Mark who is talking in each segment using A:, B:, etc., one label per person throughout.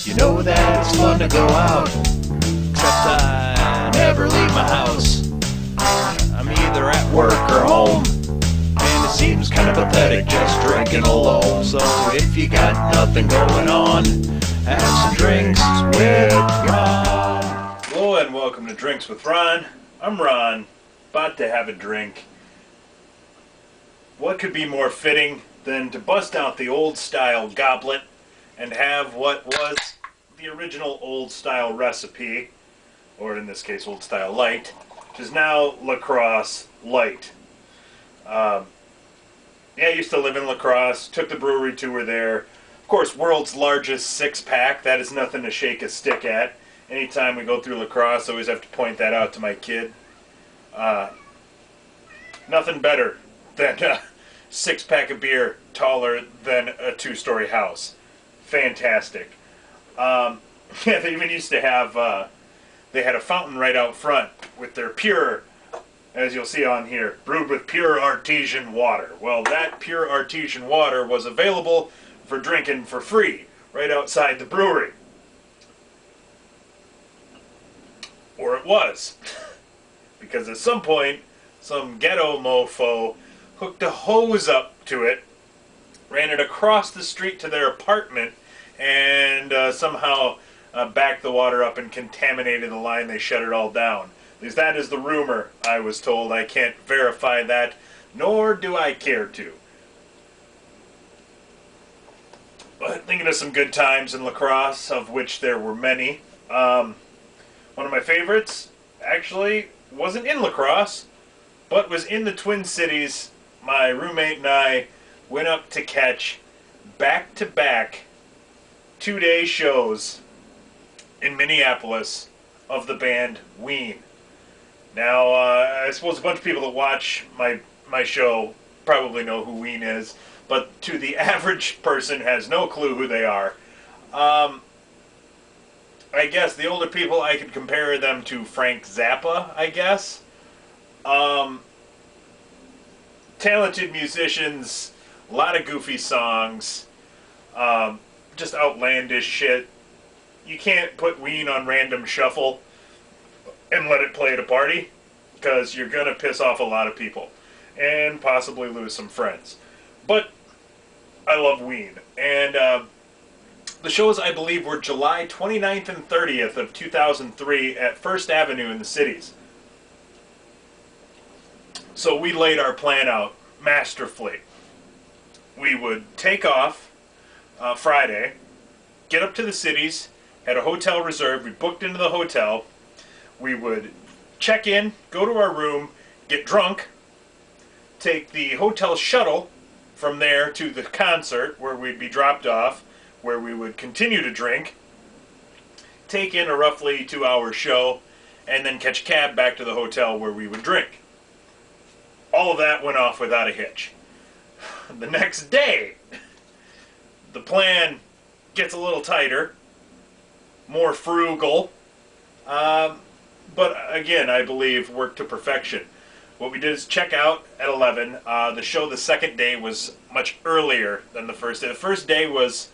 A: You know that it's fun to go out, except I never leave my house. I'm either at work or home, and it seems kind of pathetic just drinking alone. So if you got nothing going on, have some drinks with Ron.
B: Hello and welcome to Drinks with Ron. I'm Ron, about to have a drink. What could be more fitting than to bust out the old style goblet and have what was the original old style recipe, or in this case old style light, which is now LaCrosse Light. Yeah, I used to live in LaCrosse, took the brewery tour there. Of course, world's largest six-pack, that is nothing to shake a stick at. Anytime we go through LaCrosse, I always have to point that out to my kid. Nothing better than a six-pack of beer taller than a two-story house. Fantastic. Yeah, they even used to have, they had a fountain right out front with their pure, as you'll see on here, brewed with pure artesian water. Well, that pure artesian water was available for drinking for free right outside the brewery. Or it was. Because at some point, some ghetto mofo hooked a hose up to it, ran it across the street to their apartment, and somehow backed the water up and contaminated the line. They shut it all down. At least that is the rumor, I was told. I can't verify that, nor do I care to. But thinking of some good times in LaCrosse, of which there were many. One of my favorites, actually, wasn't in LaCrosse, but was in the Twin Cities. My roommate and I went up to catch back-to-back two-day shows in Minneapolis of the band Ween. Now, I suppose a bunch of people that watch my show probably know who Ween is, but to the average person has no clue who they are. I guess the older people, I could compare them to Frank Zappa, I guess. Talented musicians, a lot of goofy songs, just outlandish shit. You can't put Ween on random shuffle and let it play at a party, because you're going to piss off a lot of people and possibly lose some friends. But I love Ween. And the shows, I believe, were July 29th and 30th of 2003 at First Avenue in the cities. So we laid our plan out masterfully. We would take off Friday, get up to the cities, had a hotel reserved, we booked into the hotel, we would check in, go to our room, get drunk, take the hotel shuttle from there to the concert where we'd be dropped off, where we would continue to drink, take in a roughly 2-hour show, and then catch a cab back to the hotel where we would drink. All of that went off without a hitch. The next day, the plan gets a little tighter, more frugal, but again, I believe worked to perfection. What we did is check out at 11. The show the second day was much earlier than the first day. The first day was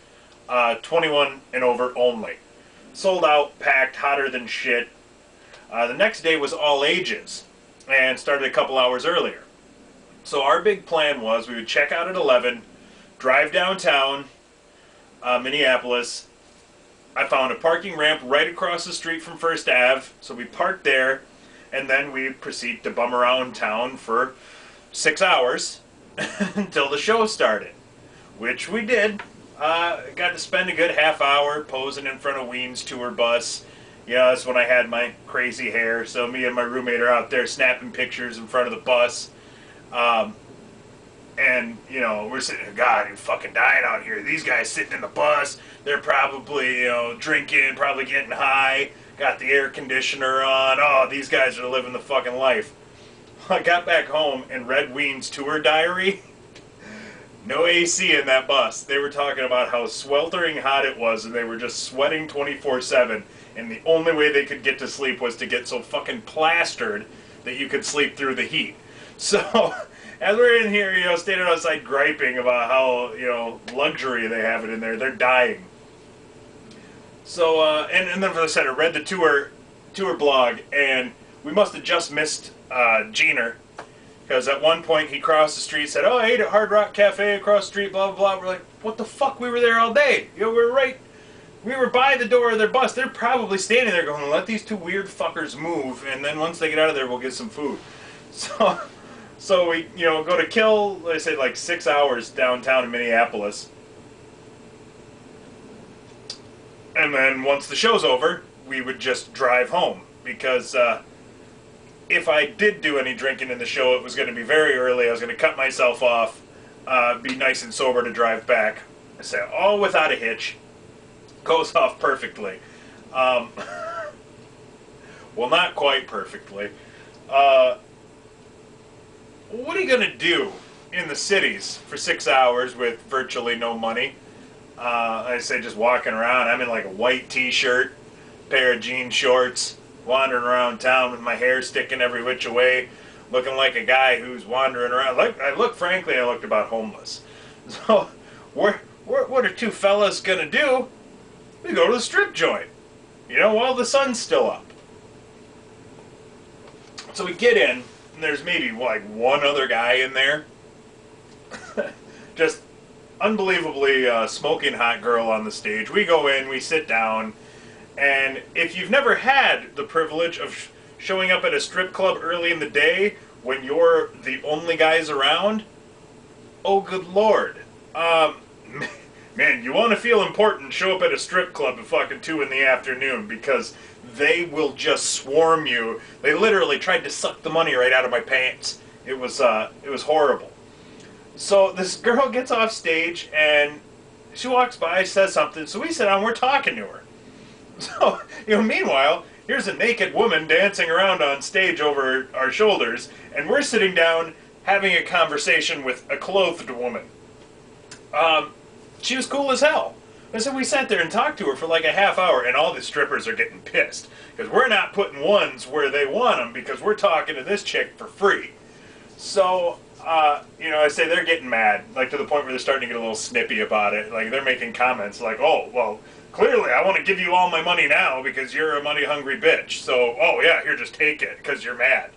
B: 21 and over only. Sold out, packed, hotter than shit. The next day was all ages and started a couple hours earlier. So our big plan was we would check out at 11, drive downtown Minneapolis. I found a parking ramp right across the street from First Ave, so we parked there, and then we proceed to bum around town for 6 hours until the show started, which we did. Got to spend a good half hour posing in front of Ween's tour bus. Yeah, that's when I had my crazy hair, so me and my roommate are out there snapping pictures in front of the bus. And, you know, we're sitting there, God, you're fucking dying out here. These guys sitting in the bus, they're probably, you know, drinking, probably getting high, got the air conditioner on. Oh, these guys are living the fucking life. I got back home and read Ween's tour diary. No AC in that bus. They were talking about how sweltering hot it was, and they were just sweating 24/7, and the only way they could get to sleep was to get so fucking plastered that you could sleep through the heat. So, as we're in here, you know, standing outside griping about how, you know, luxury they have it in there, they're dying. So, and then, as I said, I read the tour blog, and we must have just missed Jeaner, because at one point he crossed the street, said, "Oh, I ate at Hard Rock Cafe across the street." Blah blah blah. We're like, "What the fuck? We were there all day. You know, we were by the door of their bus. They're probably standing there going, let these two weird fuckers move, and then once they get out of there, we'll get some food." So we, go to kill, let's say, like 6 hours downtown in Minneapolis. And then once the show's over, we would just drive home. Because if I did do any drinking in the show, it was going to be very early. I was going to cut myself off, be nice and sober to drive back. I say, all without a hitch. Goes off perfectly. Well, not quite perfectly. What are you going to do in the cities for 6 hours with virtually no money? I say just walking around. I'm in like a white t-shirt, pair of jean shorts, wandering around town with my hair sticking every which way, looking like a guy who's wandering around. Frankly, I looked about homeless. So, what are two fellas going to do? We go to the strip joint, while the sun's still up. So we get in, and there's maybe like one other guy in there. Just unbelievably smoking hot girl on the stage. We go in, we sit down, and if you've never had the privilege of showing up at a strip club early in the day when you're the only guys around, oh good lord. Man, you want to feel important, show up at a strip club at fucking 2 in the afternoon, because they will just swarm you. They literally tried to suck the money right out of my pants. It was horrible. So this girl gets off stage, and she walks by, says something, so we sit down, we're talking to her. So, meanwhile, here's a naked woman dancing around on stage over our shoulders, and we're sitting down having a conversation with a clothed woman. She was cool as hell. And so we sat there and talked to her for like a half hour, and all the strippers are getting pissed. Because we're not putting ones where they want them, because we're talking to this chick for free. So, I say they're getting mad, like to the point where they're starting to get a little snippy about it. Like, they're making comments like, "Oh, well, clearly I want to give you all my money now because you're a money-hungry bitch. So, oh yeah, here, just take it, because you're mad."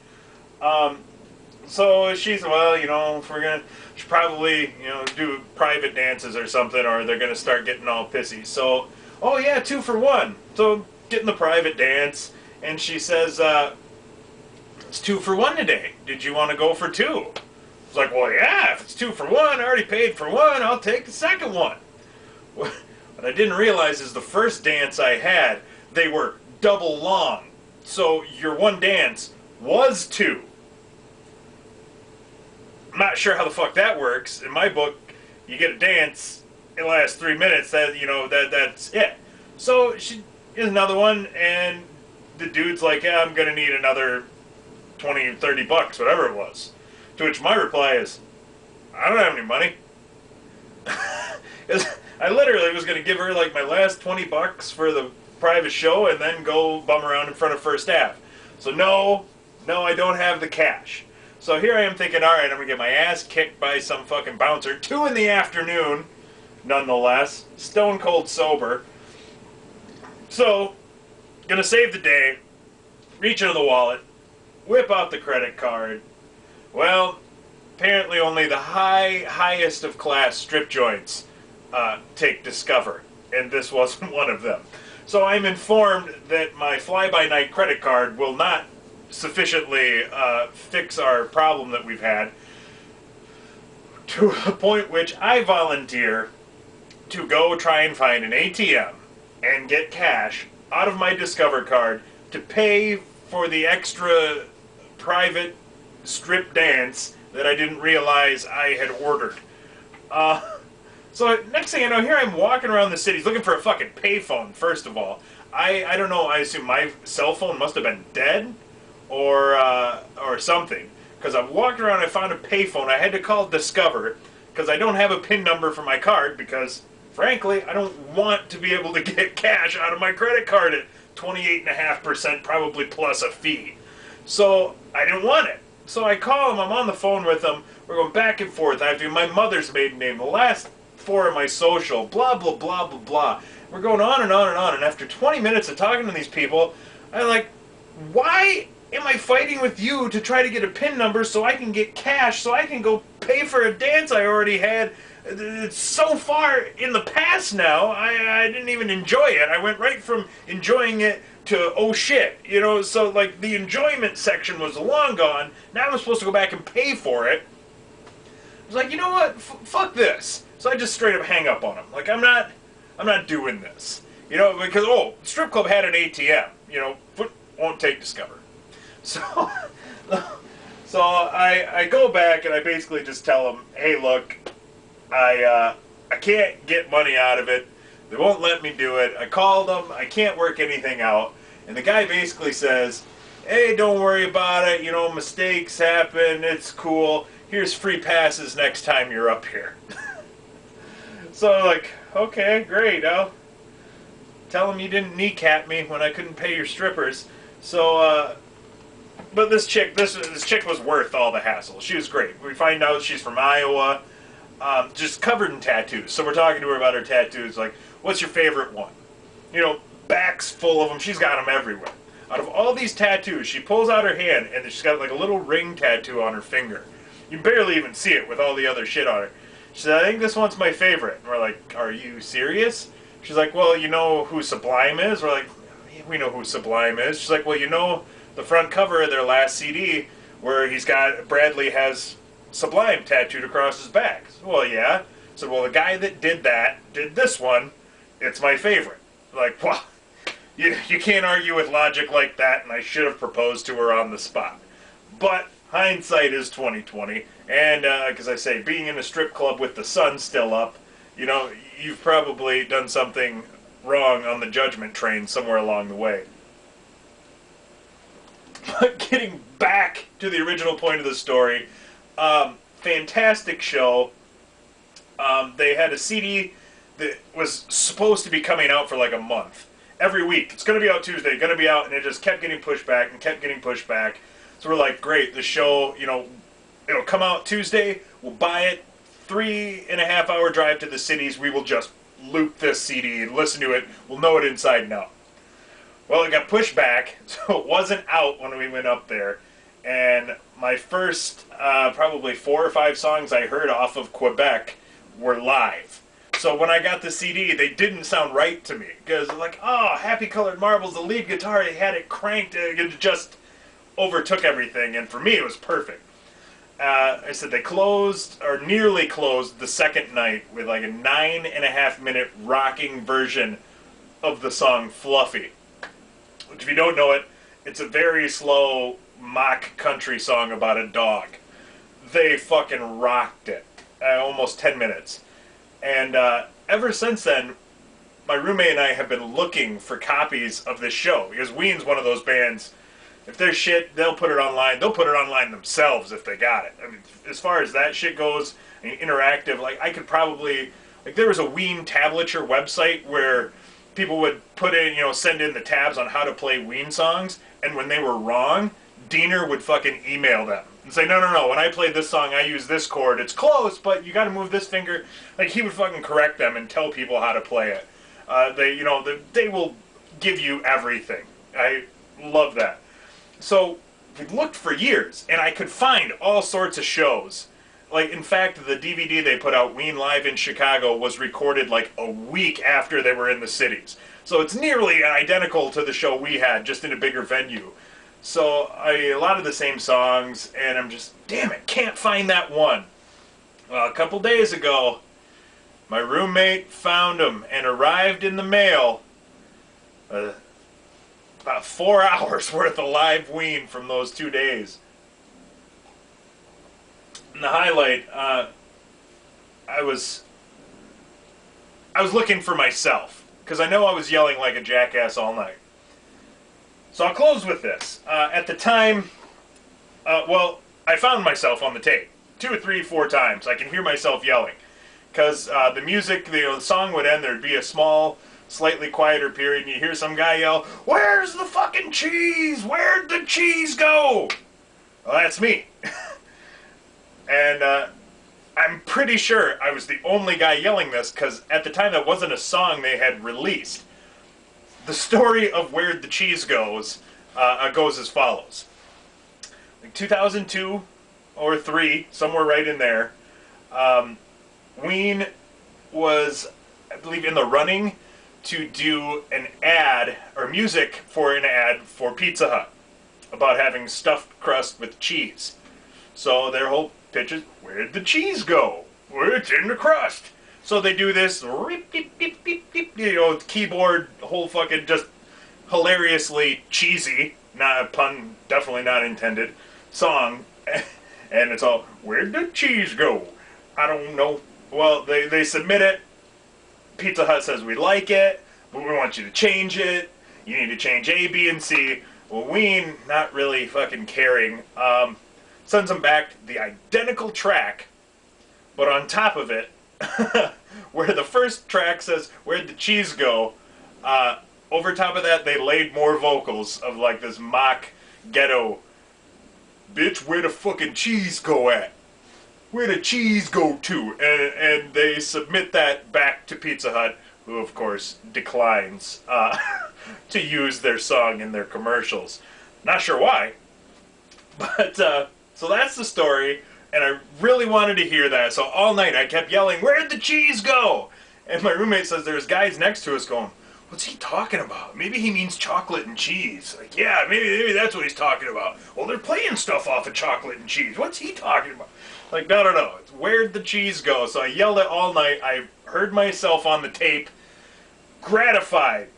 B: So she's, well, if we're going to, should probably, do private dances or something, or they're going to start getting all pissy. So, oh yeah, 2 for 1. So, getting the private dance, and she says, it's 2 for 1 today. Did you want to go for 2? It's like, well, yeah, if it's 2 for 1, I already paid for 1, I'll take the second one. What I didn't realize is the first dance I had, they were double long. So, your one dance was 2. I'm not sure how the fuck that works. In my book, you get a dance, it lasts 3 minutes, that's it. So she is another one, and the dude's like, yeah, I'm gonna need another 20, 30 bucks, whatever it was. To which my reply is, I don't have any money. I literally was gonna give her like my last 20 bucks for the private show and then go bum around in front of First Ave. So no, I don't have the cash. So here I am thinking, alright, I'm going to get my ass kicked by some fucking bouncer. 2 in the afternoon, nonetheless. Stone cold sober. So, going to save the day. Reach into the wallet. Whip out the credit card. Well, apparently only the highest of class strip joints take Discover. And this wasn't one of them. So I'm informed that my fly-by-night credit card will not sufficiently fix our problem that we've had, to a point which I volunteer to go try and find an ATM and get cash out of my Discover card to pay for the extra private strip dance that I didn't realize I had ordered. So next thing I know, here I'm walking around the cities looking for a fucking payphone, first of all. I don't know, I assume my cell phone must have been dead or something. Because I'm walking around, I found a payphone. I had to call Discover because I don't have a PIN number for my card because, frankly, I don't want to be able to get cash out of my credit card at 28.5%, probably plus a fee. So I didn't want it. So I call them, I'm on the phone with them, we're going back and forth. I have to do my mother's maiden name, the last 4 of my social, blah, blah, blah, blah, blah. we're going on and on and on. And after 20 minutes of talking to these people, I'm like, why am I fighting with you to try to get a PIN number so I can get cash so I can go pay for a dance I already had? It's so far in the past now, I didn't even enjoy it. I went right from enjoying it to, oh shit, you know, so like the enjoyment section was long gone. Now I'm supposed to go back and pay for it. I was like, you know what, fuck this. So I just straight up hang up on him. Like, I'm not doing this. You know, because, oh, the strip club had an ATM. You know, foot won't take Discover. So, so I go back and I basically just tell them, hey, look, I can't get money out of it. They won't let me do it. I called them. I can't work anything out. And the guy basically says, hey, don't worry about it. You know, mistakes happen. It's cool. Here's free passes next time you're up here. So I'm like, okay, great. I'll tell him you didn't kneecap me when I couldn't pay your strippers. So, but this chick was worth all the hassle. She was great. We find out she's from Iowa, just covered in tattoos. So we're talking to her about her tattoos. Like, what's your favorite one? You know, back's full of them. She's got them everywhere. Out of all these tattoos, she pulls out her hand, and she's got like a little ring tattoo on her finger. You can barely even see it with all the other shit on her. She said, I think this one's my favorite. And we're like, are you serious? She's like, well, you know who Sublime is? We're like, we know who Sublime is. She's like, well, you know the front cover of their last CD where Bradley has Sublime tattooed across his back. Said, well, yeah. I said, well, the guy that did this one. It's my favorite. Like, well, you can't argue with logic like that, and I should have proposed to her on the spot. But hindsight is 20/20, and because I say, being in a strip club with the sun still up, you know, you've probably done something wrong on the judgment train somewhere along the way. But getting back to the original point of the story, fantastic show. They had a CD that was supposed to be coming out for like a month. Every week. It's going to be out Tuesday, going to be out, and it just kept getting pushed back and kept getting pushed back. So we're like, great, the show, you know, it'll come out Tuesday, we'll buy it, 3.5 hour drive to the cities, we will just loop this CD and listen to it, we'll know it inside and out. Well, it got pushed back, so it wasn't out when we went up there, and my first probably 4 or 5 songs I heard off of Quebec were live. So when I got the CD, they didn't sound right to me, because like, oh, Happy Colored Marbles, the lead guitar, they had it cranked, it just overtook everything, and for me it was perfect. I said they closed, or nearly closed, the second night with like a 9.5 minute rocking version of the song Fluffy. Which, if you don't know it, it's a very slow mock country song about a dog. They fucking rocked it. Almost 10 minutes. And ever since then, my roommate and I have been looking for copies of this show, because Ween's one of those bands, if there's shit, they'll put it online. They'll put it online themselves if they got it. I mean, as far as that shit goes, I mean, interactive, like, I could probably, like, there was a Ween tablature website where people would put in, you know, send in the tabs on how to play Ween songs, and when they were wrong, Diener would fucking email them and say, no, when I played this song, I use this chord. It's close, but you gotta move this finger. Like, he would fucking correct them and tell people how to play it. They will give you everything. I love that. So we looked for years, and I could find all sorts of shows. Like, in fact, the DVD they put out, Ween Live in Chicago, was recorded like a week after they were in the cities. So it's nearly identical to the show we had, just in a bigger venue. So a lot of the same songs, and I'm just, damn it, can't find that one. Well, a couple days ago, my roommate found them and arrived in the mail. About 4 hours worth of live Ween from those 2 days. And the highlight, I was looking for myself, because I know I was yelling like a jackass all night. So I'll close with this. At the time, I found myself on the tape 2 or 3, 4 times. I can hear myself yelling, because the music, the song would end. There'd be a small, slightly quieter period, and you hear some guy yell, "Where's the fucking cheese? Where'd the cheese go?" Well, that's me. And I'm pretty sure I was the only guy yelling this because at the time that wasn't a song they had released. The story of Where the Cheese goes as follows. Like 2002 or 3, somewhere right in there, Ween was, I believe, in the running to do an ad, or music for an ad for Pizza Hut about having stuffed crust with cheese. So their whole pitch is, where'd the cheese go? Well, it's in the crust. So they do this, keyboard, whole fucking just hilariously cheesy, not a pun, definitely not intended, song. And it's all, where'd the cheese go? I don't know. Well, they submit it. Pizza Hut says, we like it, but we want you to change it. You need to change A, B, and C. Well, Ween, not really fucking caring, sends them back the identical track, but on top of it, where the first track says, where'd the cheese go, over top of that, they laid more vocals of like this mock ghetto, bitch, where the fucking cheese go at? Where the cheese go to? And they submit that back to Pizza Hut, who of course declines to use their song in their commercials. Not sure why, but so that's the story, and I really wanted to hear that, so all night I kept yelling, where'd the cheese go? And my roommate says there's guys next to us going, what's he talking about? Maybe he means chocolate and cheese. Like, yeah, maybe that's what he's talking about. Well, they're playing stuff off of chocolate and cheese. What's he talking about? Like, no. It's where'd the cheese go? So I yelled it all night. I heard myself on the tape, gratified.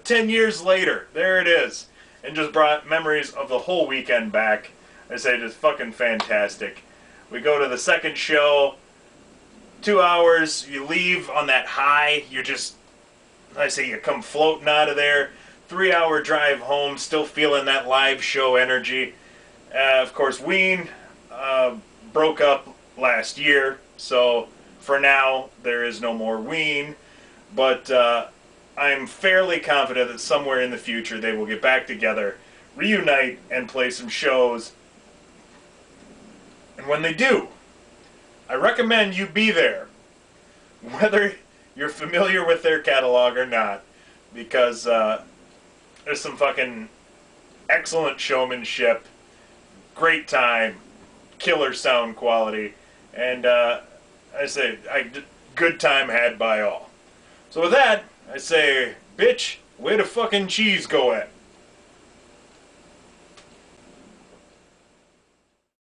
B: 10 years later, there it is. And just brought memories of the whole weekend back. I say, just fucking fantastic. We go to the second show, 2 hours, you leave on that high, you're just, I say, you come floating out of there. 3-hour drive home, still feeling that live show energy. Of course, Ween broke up last year, so for now there is no more Ween. But I'm fairly confident that somewhere in the future they will get back together, reunite, and play some shows. And when they do, I recommend you be there, whether you're familiar with their catalog or not, because there's some fucking excellent showmanship, great time, killer sound quality, and I say, good time had by all. So with that, I say, bitch, where the fucking cheese go at?